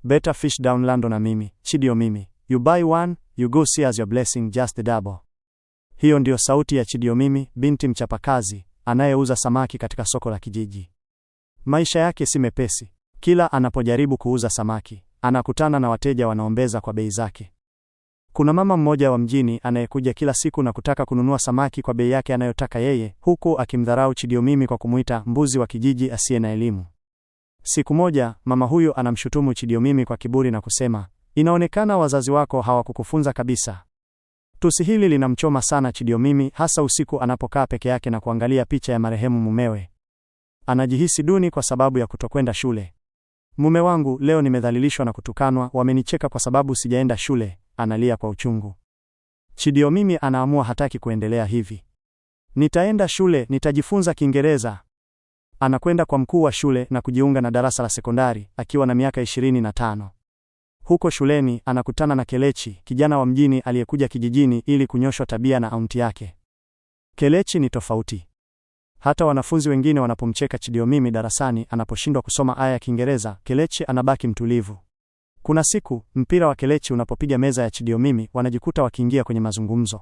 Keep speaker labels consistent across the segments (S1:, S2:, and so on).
S1: Better fish down Lando na mimi, Chidio mimi. You buy one, you go see as your blessing just the double. Hiyo ndio sauti ya Chidio mimi, binti mchapakazi, anayeuza samaki katika soko la kijiji. Maisha yake si mepesi. Kila anapojaribu kuuza samaki, anakutana na wateja wanaombeza kwa bei zake. Kuna mama mmoja wa mjini anayekuja kila siku na kutaka kununua samaki kwa bei yake anayotaka yeye, huku akimdharau Chidio mimi kwa kumuita mbuzi wa kijiji asiye na elimu. Siku moja, mama huyo anamshutumu Chidio mimi kwa kiburi na kusema, "Inaonekana wazazi wako hawakukufunza kabisa." Tusi hili linamchoma sana Chidio mimi, hasa usiku anapokaa peke yake na kuangalia picha ya marehemu mumewe. Anajihisi duni kwa sababu ya kutokwenda shule. "Mume wangu, leo nimedhalilishwa na kutukanwa, wamenicheka kwa sababu sijaenda shule," analia kwa uchungu. Chidio mimi anaamua hataki kuendelea hivi. "Nitaenda shule, nitajifunza Kiingereza." Anakwenda kwa mkuu wa shule na kujiunga na darasa la sekondari akiwa na miaka 25. Huko shuleni anakutana na Kelechi, kijana wa mjini aliyekuja kijijini ili kunyoshwa tabia na aunti yake. Kelechi ni tofauti. Hata wanafunzi wengine wanapomcheka Chidio mimi darasani anaposhindwa kusoma aya ya Kiingereza, Kelechi anabaki mtulivu. Kuna siku, mpira wa Kelechi unapopiga meza ya Chidio mimi, wanajikuta wakiingia kwenye mazungumzo.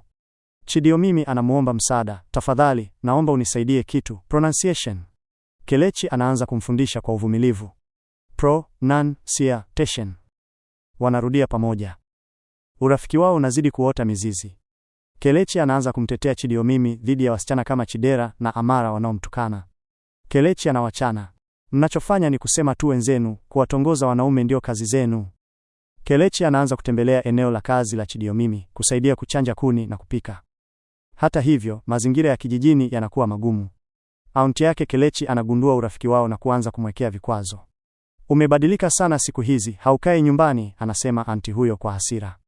S1: Chidio mimi anamuomba msaada, "Tafadhali, naomba unisaidie kitu, pronunciation." Kelechi anaanza kumfundisha kwa uvumilivu. Pronunciation. Wanarudia pamoja. Urafiki wao unazidi kuota mizizi. Kelechi anaanza kumtetea Chidio mimi dhidi ya wasichana kama Chidera na Amara wanaomtukana. Kelechi anawachana. "Mnachofanya ni kusema tu wenzenu, kuwatongoza wanaume ndio kazi zenu." Kelechi anaanza kutembelea eneo la kazi la Chidio mimi, kusaidia kuchanja kuni na kupika. Hata hivyo, mazingira ya kijijini yanakuwa magumu. Aunti yake Kelechi anagundua urafiki wao na kuanza kumwekea vikwazo. "Umebadilika sana siku hizi, haukai nyumbani," anasema aunti huyo kwa hasira.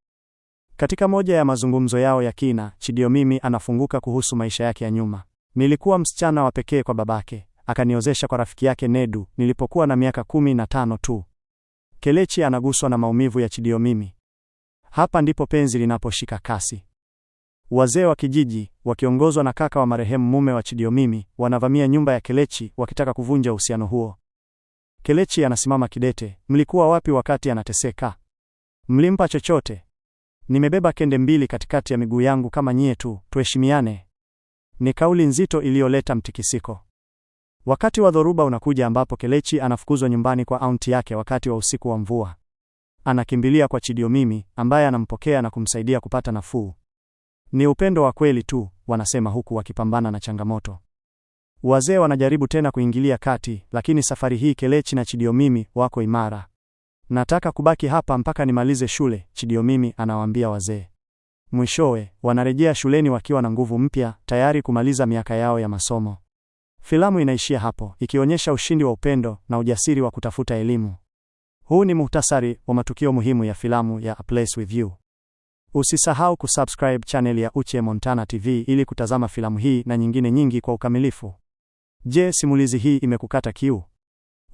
S1: Katika moja ya mazungumzo yao ya kina, Chidio mimi anafunguka kuhusu maisha yake ya nyuma. "Nilikuwa msichana wa pekee kwa babake, akaniozesha kwa rafiki yake Nedu, nilipokuwa na miaka 15 tu." Kelechi anaguswa na maumivu ya Chidio mimi. Hapa ndipo penzi linaposhika kasi. Wazee wa kijiji, wakiongozwa na kaka wa marehemu mume wa Chidio mimi, wanavamia nyumba ya Kelechi wakitaka kuvunja uhusiano huo. Kelechi anasimama kidete, "Mlikuwa wapi wakati anateseka? Mlimpa chochote? Nimebeba kende 2 katikati ya miguu yangu kama nyie tu, tuheshimiane." Ni kauli nzito iliyoleta mtikisiko. Wakati wa dhoruba unakuja ambapo Kelechi anafukuzwa nyumbani kwa aunti yake wakati wa usiku wa mvua. Anakimbilia kwa Chidio mimi, ambaye anampokea na kumsaidia kupata nafuu. "Ni upendo wa kweli tu," wanasema huku wakipambana na changamoto. Wazee wanajaribu tena kuingilia kati, lakini safari hii Kelechi na Chidio mimi wako imara. "Nataka kubaki hapa mpaka nimalize shule," Chidio mimi anawaambia wazee. Mwishowe, wanarejea shuleni wakiwa na nguvu mpya, tayari kumaliza miaka yao ya masomo. Filamu inaishia hapo, ikionyesha ushindi wa upendo na ujasiri wa kutafuta elimu. Huu ni muhtasari wa matukio muhimu ya filamu ya A Place With You. Usisahau kusubscribe channel ya Uche Montana TV ili kutazama filamu hii na nyingine nyingi kwa ukamilifu. Je, simulizi hii imekukata kiu?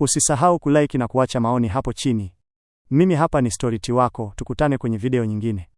S1: Usisahau kulike na kuacha maoni hapo chini. Mimi hapa ni Storyt wako, tukutane kwenye video nyingine.